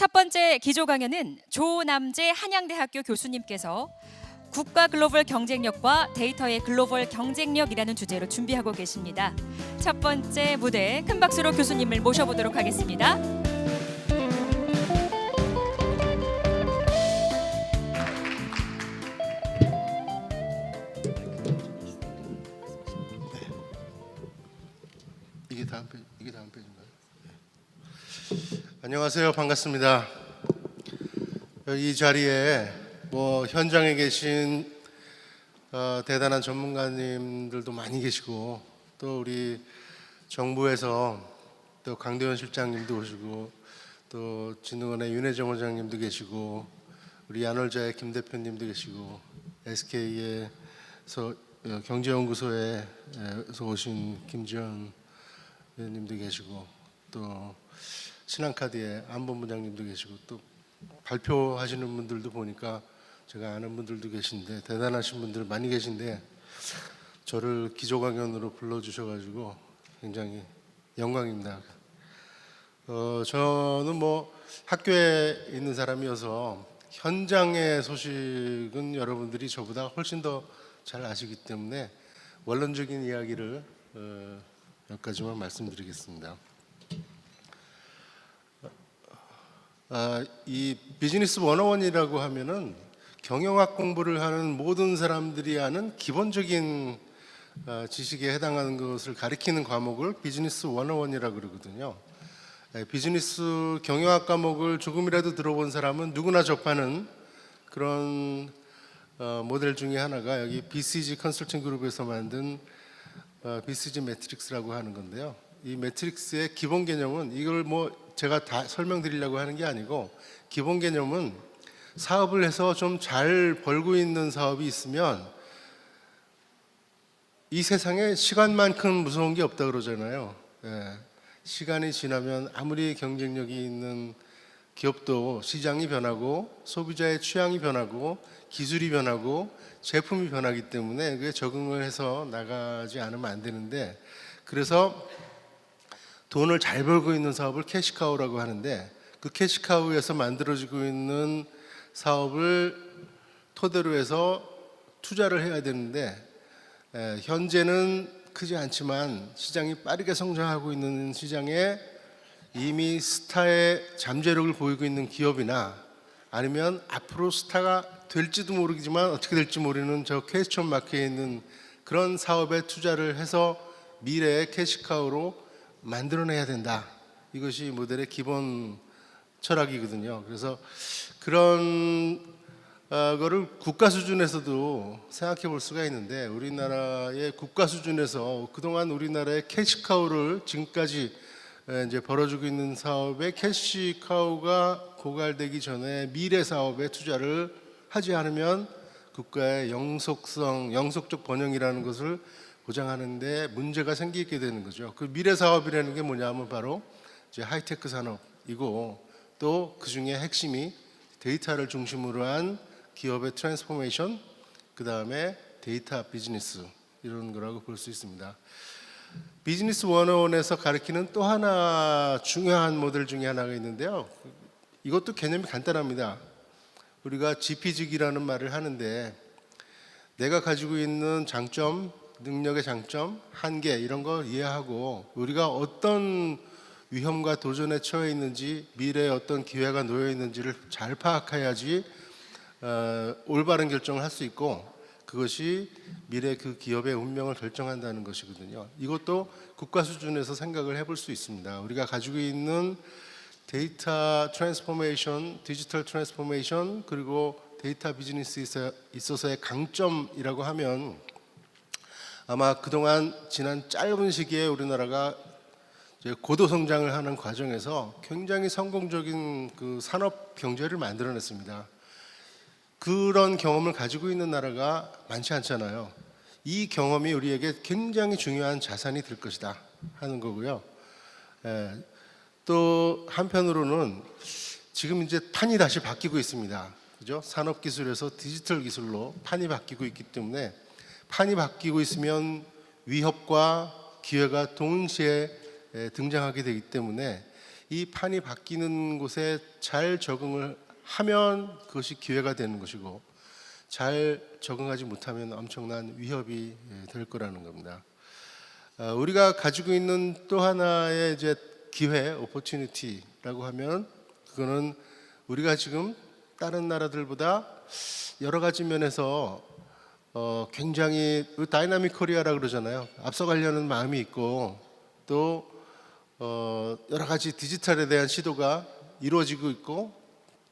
첫 번째 기조 강연은 조남재 한양대학교 교수님께서 국가 글로벌 경쟁력과 데이터의 글로벌 경쟁력이라는 주제로 준비하고 계십니다. 첫 번째 무대 큰 박수로 교수님을 모셔보도록 하겠습니다. 이게 다음 페이지인가요? 네. 안녕하세요. 반갑습니다. 이 자리에 현장에 계신 대단한 전문가님들도 많이 계시고, 또 우리 정부에서 또 강대원 실장님도 오시고, 또 진흥원의 윤혜정 원장님도 계시고, 우리 야놀자의 김 대표님도 계시고, SK에서 경제연구소에서 오신 김지현 님도 계시고, 또 신한카드의 안본부장님도 계시고, 또 발표하시는 분들도 보니까 제가 아는 분들도 계신데, 대단하신 분들 많이 계신데 저를 기조강연으로 불러주셔가지고 굉장히 영광입니다. 저는 학교에 있는 사람이어서 현장의 소식은 여러분들이 저보다 훨씬 더 잘 아시기 때문에 원론적인 이야기를 몇 가지만 말씀드리겠습니다. 이 비즈니스 101이라고 하면은 경영학 공부를 하는 모든 사람들이 아는 기본적인 지식에 해당하는 것을 가리키는 과목을 비즈니스 101이라고 그러거든요. 비즈니스 경영학 과목을 조금이라도 들어본 사람은 누구나 접하는 그런 모델 중에 하나가 여기 BCG 컨설팅 그룹에서 만든 BCG 매트릭스라고 하는 건데요. 이 매트릭스의 기본 개념은, 이걸 제가 다 설명드리려고 하는 게 아니고, 기본 개념은 사업을 해서 좀 잘 벌고 있는 사업이 있으면 이 세상에 시간만큼 무서운 게 없다 그러잖아요. 시간이 지나면 아무리 경쟁력이 있는 기업도 시장이 변하고, 소비자의 취향이 변하고, 기술이 변하고, 제품이 변하기 때문에 그게 적응을 해서 나가지 않으면 안 되는데, 그래서 돈을 잘 벌고 있는 사업을 캐시카우라고 하는데, 그 캐시카우에서 만들어지고 있는 사업을 토대로 해서 투자를 해야 되는데, 현재는 크지 않지만 시장이 빠르게 성장하고 있는 시장에 이미 스타의 잠재력을 보이고 있는 기업이나, 아니면 앞으로 스타가 될지도 모르지만 어떻게 될지 모르는 저 퀘스천 마크에 있는 그런 사업에 투자를 해서 미래의 캐시카우로 만들어내야 된다. 이것이 모델의 기본 철학이거든요. 그래서 그런 거를 국가 수준에서도 생각해 볼 수가 있는데, 우리나라의 국가 수준에서 그동안 우리나라의 캐시카우를 지금까지 이제 벌어지고 있는 사업의 캐시카우가 고갈되기 전에 미래 사업에 투자를 하지 않으면 국가의 영속적 번영이라는 것을 보장하는데 문제가 생기게 되는 거죠. 그 미래 사업이라는 게 뭐냐면 바로 이제 하이테크 산업이고, 또 그 중에 핵심이 데이터를 중심으로 한 기업의 트랜스포메이션, 그 다음에 데이터 비즈니스, 이런 거라고 볼 수 있습니다. 비즈니스 101에서 가르치는 또 하나 중요한 모델 중에 하나가 있는데요. 이것도 개념이 간단합니다. 우리가 지피지기라는 말을 하는데, 내가 가지고 있는 장점, 능력의 장점, 한계, 이런 거 이해하고 우리가 어떤 위험과 도전에 처해 있는지, 미래에 어떤 기회가 놓여 있는지를 잘 파악해야지 올바른 결정을 할 수 있고, 그것이 미래 그 기업의 운명을 결정한다는 것이거든요. 이것도 국가 수준에서 생각을 해볼 수 있습니다. 우리가 가지고 있는 데이터 트랜스포메이션, 디지털 트랜스포메이션, 그리고 데이터 비즈니스에 있어서의 강점이라고 하면, 아마 그동안 지난 짧은 시기에 우리나라가 이제 고도 성장을 하는 과정에서 굉장히 성공적인 그 산업 경제를 만들어냈습니다. 그런 경험을 가지고 있는 나라가 많지 않잖아요. 이 경험이 우리에게 굉장히 중요한 자산이 될 것이다 하는 거고요. 또 한편으로는 지금 이제 판이 다시 바뀌고 있습니다. 그죠? 산업 기술에서 디지털 기술로 판이 바뀌고 있기 때문에, 판이 바뀌고 있으면 위협과 기회가 동시에 등장하게 되기 때문에, 이 판이 바뀌는 곳에 잘 적응을 하면 그것이 기회가 되는 것이고 잘 적응하지 못하면 엄청난 위협이 될 거라는 겁니다. 우리가 가지고 있는 또 하나의 이제 기회, opportunity라고 하면 그거는 우리가 지금 다른 나라들보다 여러 가지 면에서 굉장히 다이나믹 코리아라 그러잖아요. 앞서가려는 마음이 있고 또 여러 가지 디지털에 대한 시도가 이루어지고 있고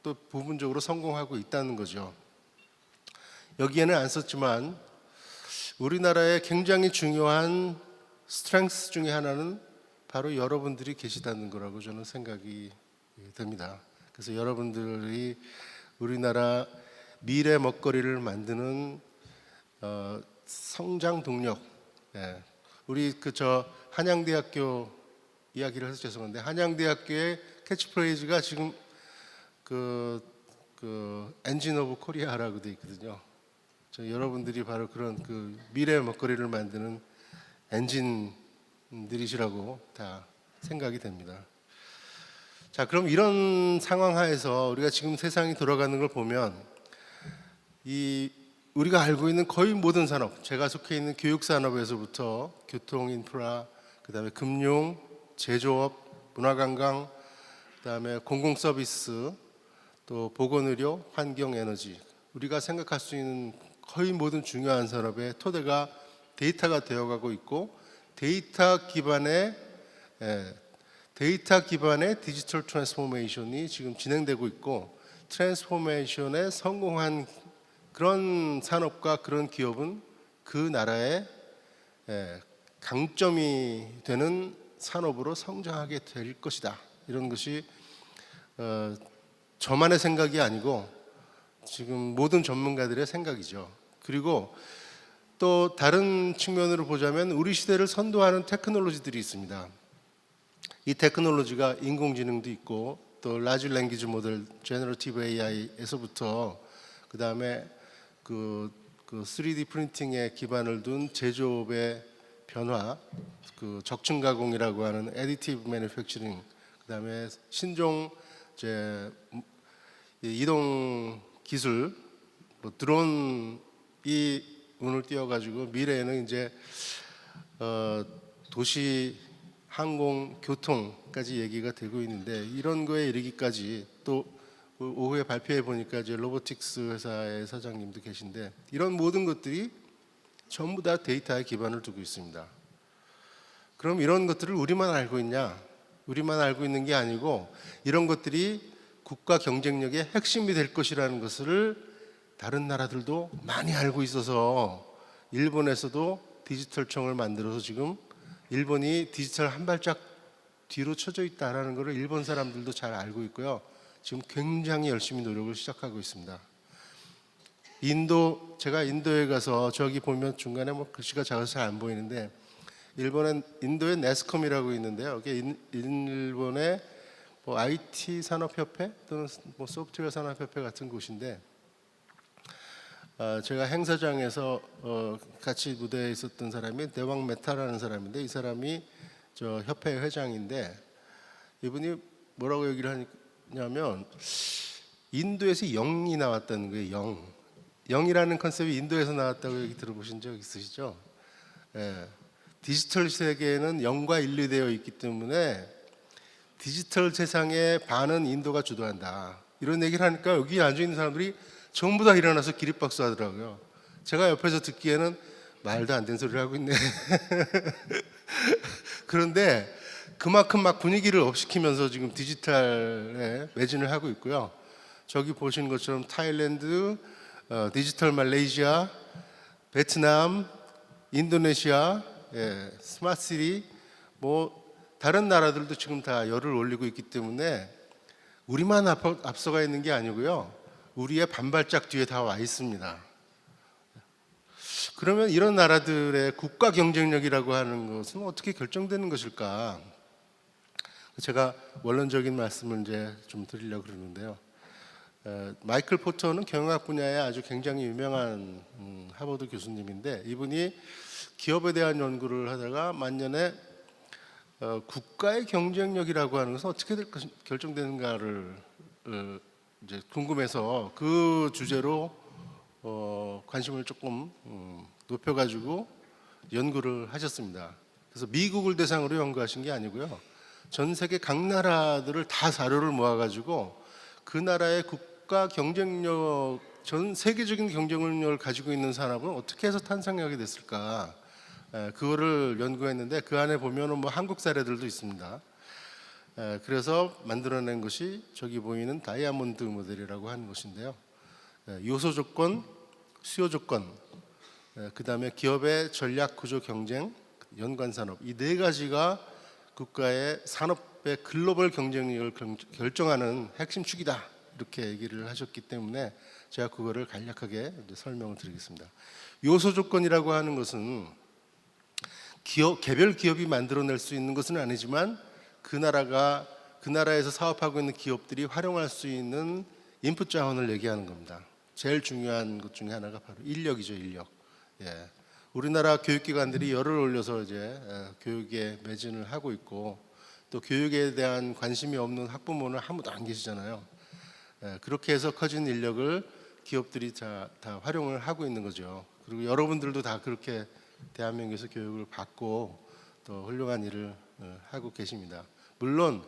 또 부분적으로 성공하고 있다는 거죠. 여기에는 안 썼지만 우리나라의 굉장히 중요한 스트렝스 중에 하나는 바로 여러분들이 계시다는 거라고 저는 생각이 됩니다. 그래서 여러분들이 우리나라 미래 먹거리를 만드는 성장 동력. 우리 한양대학교 이야기를 해서 죄송한데 한양대학교의 캐치프레이즈가 지금 그 엔진 오브 코리아라고 돼 있거든요. 여러분들이 바로 그런 그 미래 먹거리를 만드는 엔진들이시라고 다 생각이 됩니다. 자, 그럼 이런 상황 하에서 우리가 지금 세상이 돌아가는 걸 보면 우리가 알고 있는 거의 모든 산업, 제가 속해 있는 교육 산업에서부터 교통 인프라, 그다음에 금융, 제조업, 문화관광, 그다음에 공공 서비스, 또 보건의료, 환경, 에너지, 우리가 생각할 수 있는 거의 모든 중요한 산업의 토대가 데이터가 되어가고 있고 데이터 기반의 디지털 트랜스포메이션이 지금 진행되고 있고 트랜스포메이션에 성공한 그런 산업과 그런 기업은 그 나라의 강점이 되는 산업으로 성장하게 될 것이다. 이런 것이 저만의 생각이 아니고 지금 모든 전문가들의 생각이죠. 그리고 또 다른 측면으로 보자면 우리 시대를 선도하는 테크놀로지들이 있습니다. 이 테크놀로지가 인공지능도 있고 또 라지 랭귀지 모델, 제너러티브 AI에서부터 그 다음에 그 3D 프린팅에 기반을 둔 제조업의 변화, 그 적층 가공이라고 하는 애디티브 매니팩처링, 그다음에 신종 이동 기술, 드론이 운을 띄워가지고 미래에는 이제 도시, 항공, 교통까지 얘기가 되고 있는데 이런 거에 이르기까지 또 오후에 발표해 보니까 이제 로보틱스 회사의 사장님도 계신데 이런 모든 것들이 전부 다 데이터에 기반을 두고 있습니다. 그럼 이런 것들을 우리만 알고 있냐? 우리만 알고 있는 게 아니고 이런 것들이 국가 경쟁력의 핵심이 될 것이라는 것을 다른 나라들도 많이 알고 있어서 일본에서도 디지털청을 만들어서 지금 일본이 디지털 한 발짝 뒤로 쳐져 있다라는 것을 일본 사람들도 잘 알고 있고요. 지금 굉장히 열심히 노력을 시작하고 있습니다. 제가 인도에 가서 저기 보면 중간에 글씨가 작아서 잘 안 보이는데 인도의 네스컴이라고 있는데요. 이게 일본의 IT 산업협회 또는 소프트웨어 산업협회 같은 곳인데 제가 행사장에서 같이 무대에 있었던 사람이 대왕 메타라는 사람인데 이 사람이 저 협회 회장인데 이분이 뭐라고 얘기를 하냐면 인도에서 0이 나왔다는 거예요. 0이라는 컨셉이 인도에서 나왔다고 얘기 들어보신 적 있으시죠? 디지털 세계에는 0과 1이 되어 있기 때문에 디지털 세상의 반은 인도가 주도한다. 이런 얘기를 하니까 여기 앉아 있는 사람들이 전부 다 일어나서 기립박수 하더라고요. 제가 옆에서 듣기에는 말도 안 되는 소리를 하고 있네. 그런데 그만큼 막 분위기를 업시키면서 지금 디지털에 매진을 하고 있고요. 저기 보시는 것처럼 타일랜드, 디지털 말레이시아, 베트남, 인도네시아, 스마트시티, 다른 나라들도 지금 다 열을 올리고 있기 때문에 우리만 앞서가 있는 게 아니고요. 우리의 반발짝 뒤에 다 와 있습니다. 그러면 이런 나라들의 국가 경쟁력이라고 하는 것은 어떻게 결정되는 것일까? 제가 원론적인 말씀을 이제 좀 드리려고 그러는데요. 마이클 포터는 경영학 분야에 아주 굉장히 유명한 하버드 교수님인데 이분이 기업에 대한 연구를 하다가 만년에 국가의 경쟁력이라고 하는 것은 어떻게 결정되는가를 이제 궁금해서 그 주제로 관심을 조금 높여가지고 연구를 하셨습니다. 그래서 미국을 대상으로 연구하신 게 아니고요. 전 세계 각 나라들을 다 자료를 모아가지고 그 나라의 국가 경쟁력, 전 세계적인 경쟁력을 가지고 있는 산업은 어떻게 해서 탄생하게 됐을까? 그거를 연구했는데 그 안에 보면은 뭐 한국 사례들도 있습니다. 그래서 만들어낸 것이 저기 보이는 다이아몬드 모델이라고 하는 것인데요. 요소 조건, 수요 조건, 그 다음에 기업의 전략 구조 경쟁, 연관 산업, 이 네 가지가 국가의 산업의 글로벌 경쟁력을 결정하는 핵심 축이다, 이렇게 얘기를 하셨기 때문에 제가 그거를 간략하게 설명을 드리겠습니다. 요소 조건이라고 하는 것은 개별 기업이 만들어낼 수 있는 것은 아니지만 그 나라에서 사업하고 있는 기업들이 활용할 수 있는 인풋 자원을 얘기하는 겁니다. 제일 중요한 것 중에 하나가 바로 인력이죠, 인력. 예. 우리나라 교육기관들이 열을 올려서 이제 교육에 매진을 하고 있고, 또 교육에 대한 관심이 없는 학부모는 아무도 안 계시잖아요. 그렇게 해서 커진 인력을 기업들이 다 활용을 하고 있는 거죠. 그리고 여러분들도 다 그렇게 대한민국에서 교육을 받고 또 훌륭한 일을 하고 계십니다. 물론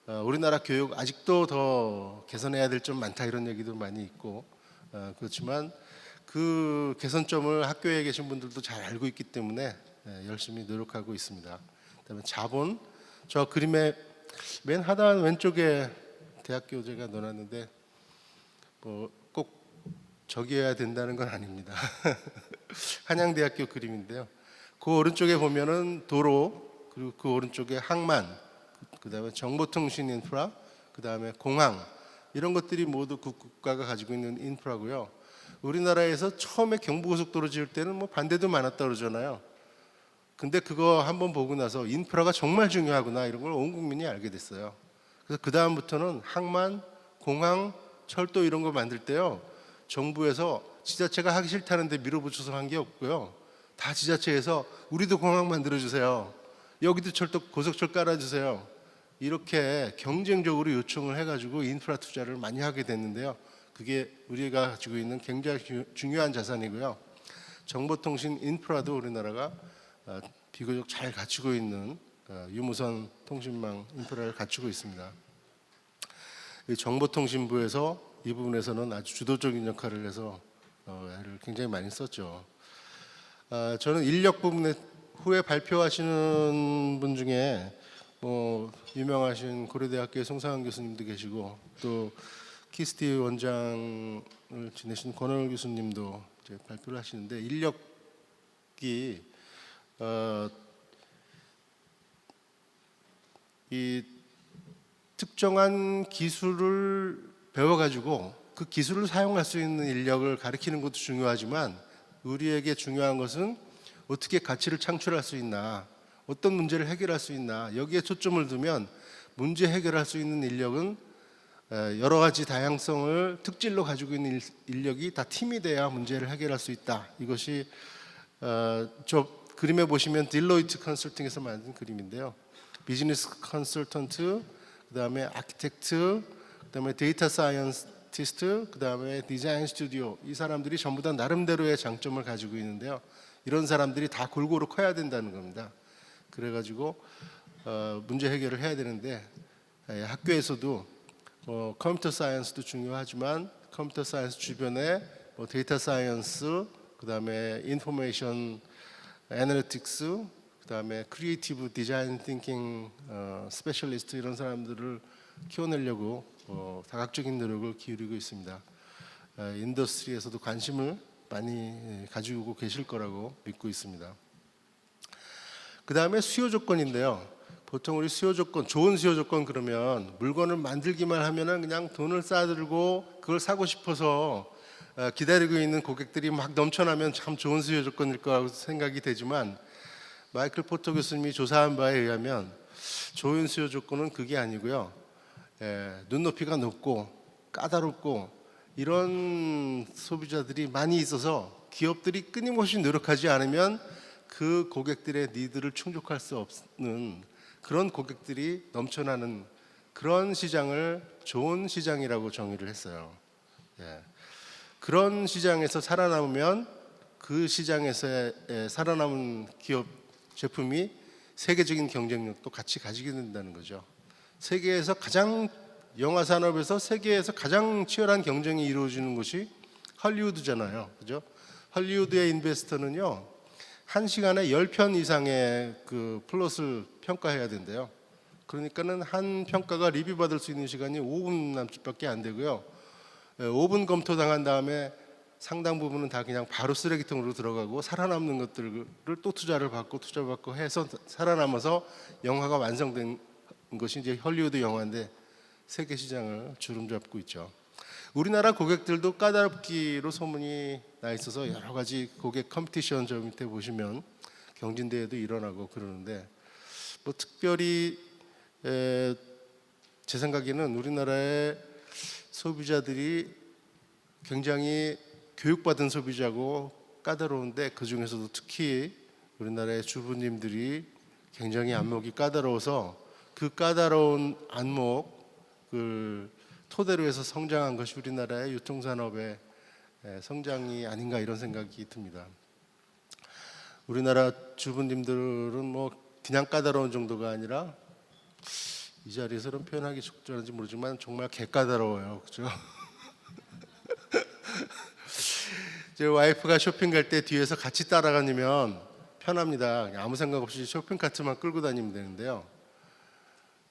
우리나라 교육 아직도 더 개선해야 될 점 많다, 이런 얘기도 많이 있고, 그렇지만 그 개선점을 학교에 계신 분들도 잘 알고 있기 때문에 열심히 노력하고 있습니다. 그다음에 자본, 저 그림의 맨 하단 왼쪽에 대학교 제가 넣어놨는데 뭐 꼭 저기여야 된다는 건 아닙니다. 한양대학교 그림인데요. 그 오른쪽에 보면은 도로, 그리고 그 오른쪽에 항만, 그다음에 정보통신 인프라, 그다음에 공항, 이런 것들이 모두 국가가 가지고 있는 인프라고요. 우리나라에서 처음에 경부고속도로 지을 때는 뭐 반대도 많았다 그러잖아요. 근데 그거 한번 보고 나서 인프라가 정말 중요하구나, 이런 걸 온 국민이 알게 됐어요. 그래서 그 다음부터는 항만, 공항, 철도 이런 거 만들 때요, 정부에서 지자체가 하기 싫다는데 밀어붙여서 한 게 없고요. 다 지자체에서 우리도 공항 만들어주세요, 여기도 철도 고속철 깔아주세요, 이렇게 경쟁적으로 요청을 해가지고 인프라 투자를 많이 하게 됐는데요. 그게 우리가 가지고 있는 굉장히 중요한 자산이고요. 정보통신 인프라도 우리나라가 비교적 잘 갖추고 있는 유무선 통신망 인프라를 갖추고 있습니다. 이 정보통신부에서 이 부분에서는 아주 주도적인 역할을 해서 애를 굉장히 많이 썼죠. 저는 인력 부분에 후에 발표하시는 분 중에 뭐 유명하신 고려대학교의 송상한 교수님도 계시고, 또 키스티 원장을 지내신 권원을 교수님도 이제 발표를 하시는데, 인력이 이 특정한 기술을 배워가지고 그 기술을 사용할 수 있는 인력을 가르치는 것도 중요하지만, 우리에게 중요한 것은 어떻게 가치를 창출할 수 있나, 어떤 문제를 해결할 수 있나, 여기에 초점을 두면 문제 해결할 수 있는 인력은 여러 가지 다양성을 특질로 가지고 있는 인력이 다 팀이 돼야 문제를 해결할 수 있다. 이것이 저 그림에 보시면 딜로이트 컨설팅에서 만든 그림인데요. 비즈니스 컨설턴트, 그다음에 아키텍트, 그다음에 데이터 사이언티스트, 그다음에 디자인 스튜디오, 이 사람들이 전부 다 나름대로의 장점을 가지고 있는데요. 이런 사람들이 다 골고루 커야 된다는 겁니다. 그래가지고 문제 해결을 해야 되는데, 학교에서도 컴퓨터 사이언스도 중요하지만 컴퓨터 사이언스 주변에 데이터 사이언스, 그다음에 인포메이션 애널리틱스, 그다음에 크리에이티브 디자인 띵킹 스페셜리스트, 이런 사람들을 키워내려고 다각적인 노력을 기울이고 있습니다. 인더스트리에서도 관심을 많이 가지고 계실 거라고 믿고 있습니다. 그 다음에 수요 조건인데요. 보통 우리 수요 조건, 좋은 수요 조건 그러면 물건을 만들기만 하면은 그냥 돈을 쌓아들고 그걸 사고 싶어서 기다리고 있는 고객들이 막 넘쳐나면 참 좋은 수요 조건일 거라고 생각이 되지만, 마이클 포터 교수님이 조사한 바에 의하면 좋은 수요 조건은 그게 아니고요. 눈높이가 높고 까다롭고 이런 소비자들이 많이 있어서 기업들이 끊임없이 노력하지 않으면 그 고객들의 니드를 충족할 수 없는 그런 고객들이 넘쳐나는 그런 시장을 좋은 시장이라고 정의를 했어요. 예. 그런 시장에서 살아남으면 그 시장에서 살아남은 기업 제품이 세계적인 경쟁력도 같이 가지게 된다는 거죠. 세계에서 가장 영화 산업에서 세계에서 가장 치열한 경쟁이 이루어지는 곳이 헐리우드잖아요. 그죠? 헐리우드의 인베스터는요. 한 시간에 10편 이상의 그 플롯을 평가해야 된대요. 그러니까는 한 평가가 리뷰 받을 수 있는 시간이 5분 남짓밖에 안 되고요. 5분 검토 당한 다음에 상당 부분은 다 그냥 바로 쓰레기통으로 들어가고 살아남는 것들을 또 투자받고 해서 살아남아서 영화가 완성된 것이 이제 헐리우드 영화인데 세계 시장을 주름잡고 있죠. 우리나라 고객들도 까다롭기로 소문이 나 있어서 여러 가지 고객 컴피티션 저 밑에 보시면 경진대회도 일어나고 그러는데 뭐 특별히 제 생각에는 우리나라의 소비자들이 굉장히 교육받은 소비자고 까다로운데 그 중에서도 특히 우리나라의 주부님들이 굉장히 안목이 까다로워서 그 까다로운 안목을 토대로 해서 성장한 것이 우리나라의 유통산업의 성장이 아닌가 이런 생각이 듭니다. 우리나라 주부님들은 뭐 그냥 까다로운 정도가 아니라 이 자리에서는 표현하기 적절한지 모르지만 정말 개까다로워요. 그죠? 제 와이프가 쇼핑 갈 때 뒤에서 같이 따라다니면 편합니다. 그냥 아무 생각 없이 쇼핑 카트만 끌고 다니면 되는데요.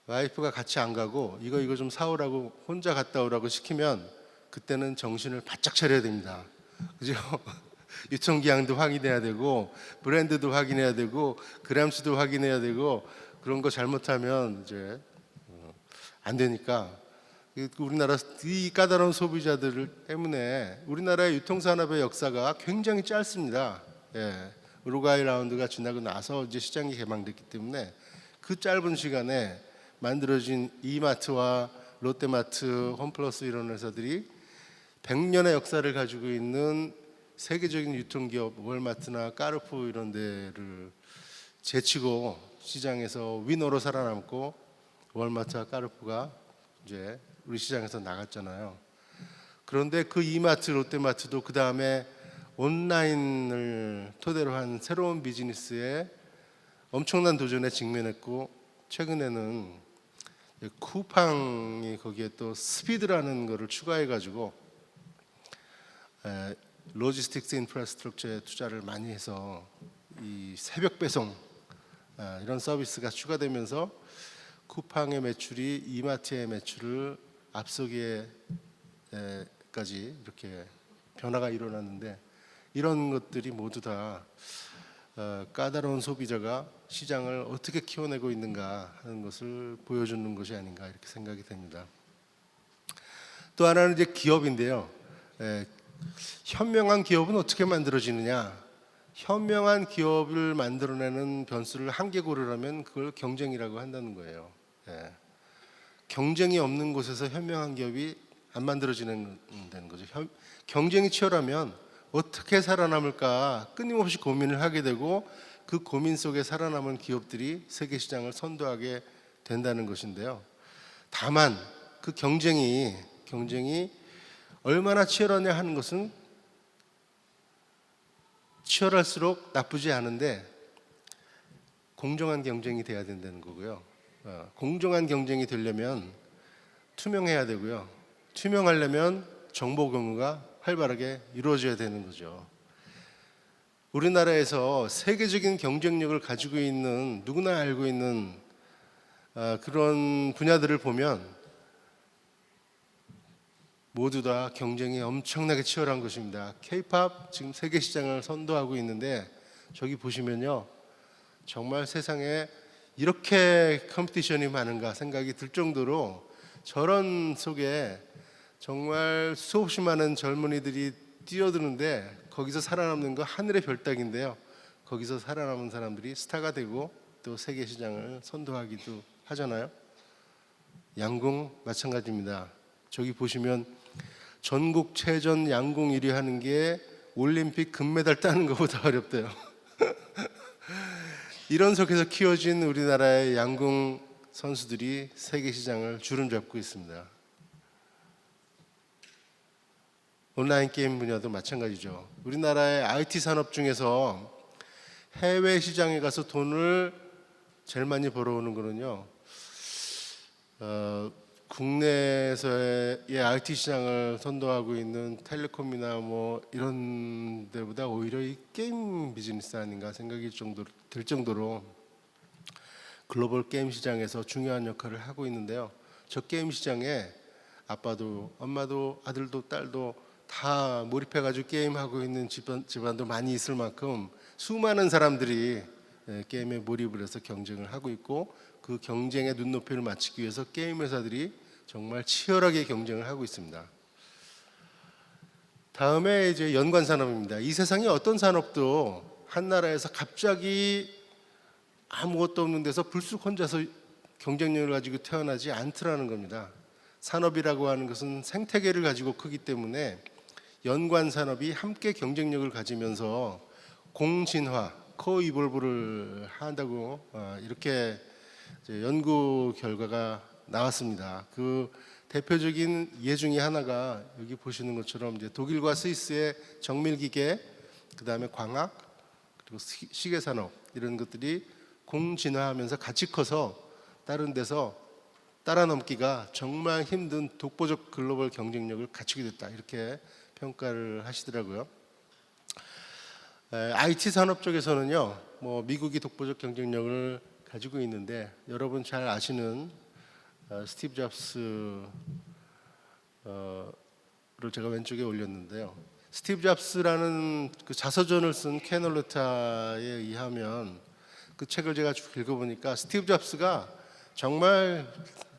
와이프가 같이 안 가고 이거 좀 사오라고 혼자 갔다 오라고 시키면 그때는 정신을 바짝 차려야 됩니다. 그죠? 유통기한도 확인해야 되고 브랜드도 확인해야 되고 그램수도 확인해야 되고 그런 거 잘못하면 이제 안 되니까 우리나라 이 까다로운 소비자들 때문에 우리나라의 유통산업의 역사가 굉장히 짧습니다. 예. 우루과이 라운드가 지나고 나서 이제 시장이 개방됐기 때문에 그 짧은 시간에 만들어진 이마트와 롯데마트, 홈플러스 이런 회사들이 100년의 역사를 가지고 있는 세계적인 유통기업 월마트나 까르푸 이런 데를 제치고 시장에서 위너로 살아남고 월마트와 까르푸가 이제 우리 시장에서 나갔잖아요. 그런데 그 이마트, 롯데마트도 그 다음에 온라인을 토대로 한 새로운 비즈니스에 엄청난 도전에 직면했고 최근에는 쿠팡이 거기에 또 스피드라는 거를 추가해가지고 로지스틱스 인프라스트럭처에 투자를 많이 해서 이 새벽 배송 이런 서비스가 추가되면서 쿠팡의 매출이 이마트의 매출을 앞서기에까지 이렇게 변화가 일어났는데 이런 것들이 모두 다 까다로운 소비자가 시장을 어떻게 키워내고 있는가 하는 것을 보여주는 것이 아닌가 이렇게 생각이 됩니다. 또 하나는 이제 기업인데요. 현명한 기업은 어떻게 만들어지느냐? 현명한 기업을 만들어내는 변수를 한 개 고르라면 그걸 경쟁이라고 한다는 거예요. 경쟁이 없는 곳에서 현명한 기업이 안 만들어지는 거죠. 경쟁이 치열하면 어떻게 살아남을까 끊임없이 고민을 하게 되고 그 고민 속에 살아남은 기업들이 세계 시장을 선도하게 된다는 것인데요. 다만 그 경쟁이 얼마나 치열하냐 하는 것은 치열할수록 나쁘지 않은데 공정한 경쟁이 돼야 된다는 거고요. 공정한 경쟁이 되려면 투명해야 되고요. 투명하려면 정보 공유가 활발하게 이루어져야 되는 거죠. 우리나라에서 세계적인 경쟁력을 가지고 있는 누구나 알고 있는 그런 분야들을 보면 모두 다 경쟁이 엄청나게 치열한 것입니다. K-팝 지금 세계 시장을 선도하고 있는데 저기 보시면요. 정말 세상에 이렇게 컴피티션이 많은가 생각이 들 정도로 저런 속에 정말 수없이 많은 젊은이들이 뛰어드는데 거기서 살아남는 거 하늘의 별 따기인데요. 거기서 살아남은 사람들이 스타가 되고 또 세계 시장을 선도하기도 하잖아요. 양궁 마찬가지입니다. 저기 보시면 전국 체전 양궁 1위 하는 게 올림픽 금메달 따는 것보다 어렵대요. 이런 속에서 키워진 우리나라의 양궁 선수들이 세계 시장을 주름잡고 있습니다. 온라인 게임 분야도 마찬가지죠. 우리나라의 IT 산업 중에서 해외 시장에 가서 돈을 제일 많이 벌어오는 거는요, 국내에서의 IT 시장을 선도하고 있는 텔레콤이나 뭐 이런 데보다 오히려 이 게임 비즈니스 아닌가 생각이 들 정도로 글로벌 게임 시장에서 중요한 역할을 하고 있는데요. 저 게임 시장에 아빠도 엄마도 아들도 딸도 다 몰입해가지고 게임하고 있는 집안도 많이 있을 만큼 수많은 사람들이 게임에 몰입을 해서 경쟁을 하고 있고, 그 경쟁의 눈높이를 맞추기 위해서 게임 회사들이 정말 치열하게 경쟁을 하고 있습니다. 다음에 이제 연관 산업입니다. 이 세상에 어떤 산업도 한 나라에서 갑자기 아무것도 없는 데서 불쑥 혼자서 경쟁력을 가지고 태어나지 않더라는 겁니다. 산업이라고 하는 것은 생태계를 가지고 크기 때문에 연관 산업이 함께 경쟁력을 가지면서 공진화, 코이볼브를 한다고 이렇게 연구 결과가 나왔습니다. 그 대표적인 예 중에 하나가 여기 보시는 것처럼 이제 독일과 스위스의 정밀기계, 그 다음에 광학, 그리고 시계 산업 이런 것들이 공진화하면서 같이 커서 다른 데서 따라넘기가 정말 힘든 독보적 글로벌 경쟁력을 갖추게 됐다, 이렇게 평가를 하시더라고요. IT 산업 쪽에서는요, 뭐 미국이 독보적 경쟁력을 가지고 있는데, 여러분 잘 아시는 스티브 잡스를 제가 왼쪽에 올렸는데요. 스티브 잡스라는 그 자서전을 쓴 켄 올레타에 의하면, 그 책을 제가 쭉 읽어보니까 스티브 잡스가 정말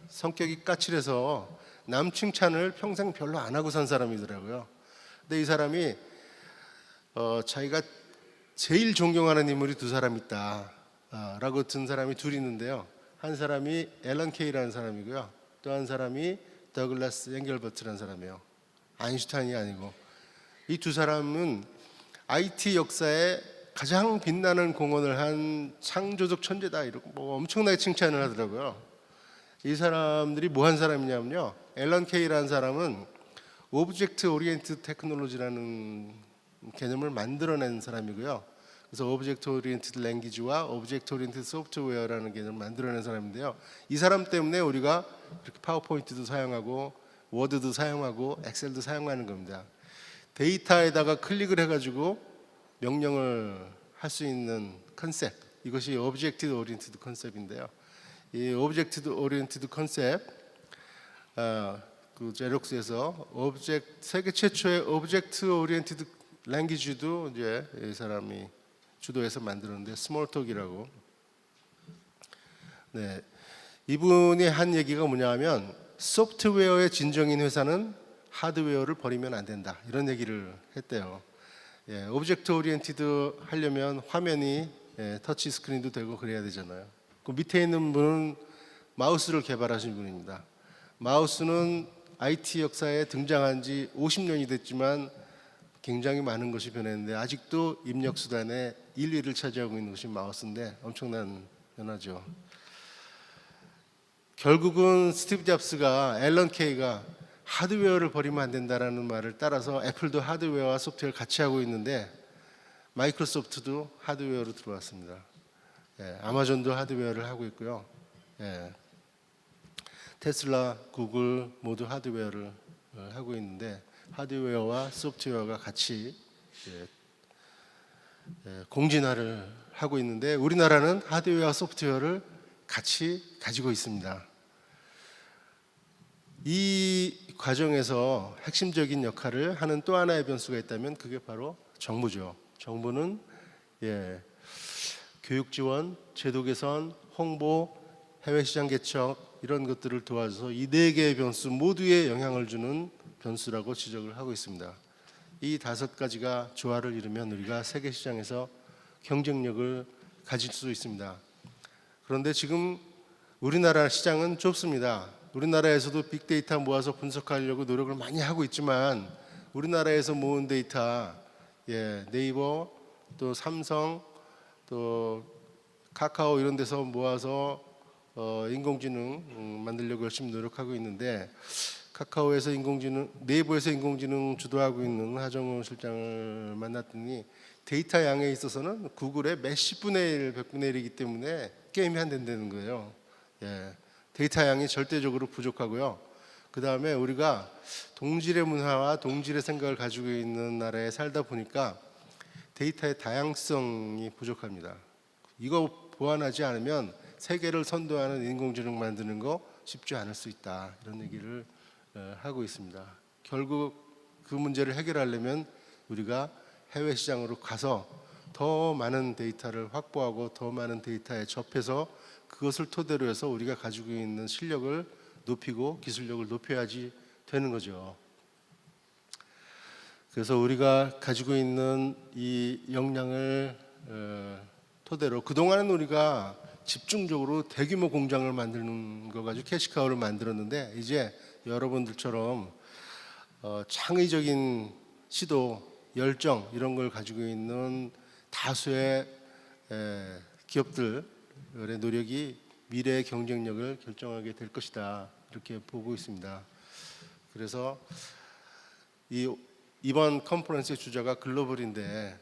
성격이 까칠해서 남 칭찬을 평생 별로 안 하고 산 사람이더라고요. 근데 이 사람이 자기가 제일 존경하는 인물이 두 사람 있다 라고 든 사람이 둘이 있는데요. 한 사람이 앨런 케이라는 사람이고요, 또 한 사람이 더글라스 앵겔버트라는 사람이에요. 아인슈타인이 아니고. 이 두 사람은 IT 역사에 가장 빛나는 공헌을 한 창조적 천재다, 이러고 뭐 엄청나게 칭찬을 하더라고요. 이 사람들이 뭐 한 사람이냐면요, 앨런 케이라는 사람은 오브젝트 오리엔티드 테크놀로지라는 개념을 만들어낸 사람이고요. 그래서 오브젝트 오리엔티드 랭귀지와 오브젝트 오리엔티드 소프트웨어라는 개념을 만들어낸 사람인데요. 이 사람 때문에 우리가 이렇게 파워포인트도 사용하고 워드도 사용하고 엑셀도 사용하는 겁니다. 데이터에다가 클릭을 해가지고 명령을 할 수 있는 컨셉, 이것이 오브젝트 오리엔티드 컨셉인데요. 이 오브젝트 오리엔티드 컨셉, 그 제록스에서 세계 최초의 오브젝트 오리엔티드 랭귀지도 이제 이 사람이 주도해서 만들었는데, 스몰톡이라고. 네, 이분이 한 얘기가 뭐냐면, 소프트웨어의 진정인 회사는 하드웨어를 버리면 안 된다, 이런 얘기를 했대요. 오브젝트 오리엔티드 하려면 화면이 터치 스크린도 되고 그래야 되잖아요. 그 밑에 있는 분은 마우스를 개발하신 분입니다. 마우스는 IT 역사에 등장한 지 50년이 됐지만 굉장히 많은 것이 변했는데, 아직도 입력 수단의 1위를 차지하고 있는 것이 마우스인데 엄청난 변화죠. 결국은 스티브 잡스가, 앨런 케이가 하드웨어를 버리면 안 된다라는 말을 따라서 애플도 하드웨어와 소프트웨어를 같이 하고 있는데, 마이크로소프트도 하드웨어로 들어왔습니다. 아마존도 하드웨어를 하고 있고요. 테슬라, 구글 모두 하드웨어를 하고 있는데, 하드웨어와 소프트웨어가 같이 공진화를 하고 있는데, 우리나라는 하드웨어와 소프트웨어를 같이 가지고 있습니다. 이 과정에서 핵심적인 역할을 하는 또 하나의 변수가 있다면 그게 바로 정부죠. 정부는 교육 지원, 제도 개선, 홍보, 해외 시장 개척 이런 것들을 도와줘서 이 네 개의 변수 모두에 영향을 주는 변수라고 지적을 하고 있습니다. 이 다섯 가지가 조화를 이루면 우리가 세계 시장에서 경쟁력을 가질 수 있습니다. 그런데 지금 우리나라 시장은 좁습니다. 우리나라에서도 빅데이터 모아서 분석하려고 노력을 많이 하고 있지만, 우리나라에서 모은 데이터, 네이버, 또 삼성, 또 카카오 이런 데서 모아서 인공지능 만들려고 열심히 노력하고 있는데, 카카오에서 인공지능, 네이버에서 인공지능 주도하고 있는 하정우 실장을 만났더니 데이터 양에 있어서는 구글의 몇십 분의 1, 100분의 1이기 때문에 게임이 안 된다는 거예요. 예, 데이터 양이 절대적으로 부족하고요. 그 다음에 우리가 동질의 문화와 동질의 생각을 가지고 있는 나라에 살다 보니까 데이터의 다양성이 부족합니다. 이거 보완하지 않으면 세계를 선도하는 인공지능 만드는 거 쉽지 않을 수 있다, 이런 얘기를 하고 있습니다. 결국 그 문제를 해결하려면 우리가 해외 시장으로 가서 더 많은 데이터를 확보하고 더 많은 데이터에 접해서 그것을 토대로 해서 우리가 가지고 있는 실력을 높이고 기술력을 높여야지 되는 거죠. 그래서 우리가 가지고 있는 이 역량을 토대로, 그동안은 우리가 집중적으로 대규모 공장을 만드는 거 가지고 캐시카우를 만들었는데, 이제 여러분들처럼 창의적인 시도, 열정 이런 걸 가지고 있는 다수의 기업들의 노력이 미래의 경쟁력을 결정하게 될 것이다, 이렇게 보고 있습니다. 그래서 이번 컨퍼런스의 주제가 글로벌인데,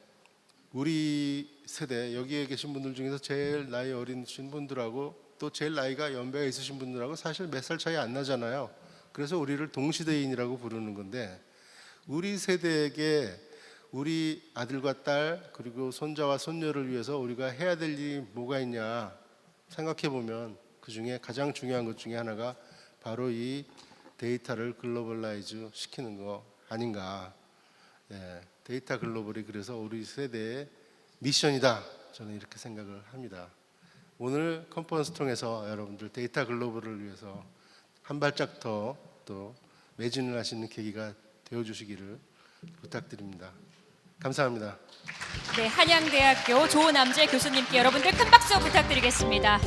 우리 세대, 여기에 계신 분들 중에서 제일 나이 어리신 분들하고 또 제일 나이가 연배가 있으신 분들하고 사실 몇 살 차이 안 나잖아요. 그래서 우리를 동시대인이라고 부르는 건데, 우리 세대에게 우리 아들과 딸 그리고 손자와 손녀를 위해서 우리가 해야 될 일이 뭐가 있냐 생각해 보면, 그 중에 가장 중요한 것 중에 하나가 바로 이 데이터를 글로벌라이즈 시키는 거 아닌가. 예, 데이터 글로벌이 그래서 우리 세대의 미션이다, 저는 이렇게 생각을 합니다. 오늘 컨퍼런스 통해서 여러분들 데이터 글로벌을 위해서 한 발짝 더 또 매진을 하시는 계기가 되어주시기를 부탁드립니다. 감사합니다. 네, 한양대학교 조남재 교수님께 여러분들 큰 박수 부탁드리겠습니다.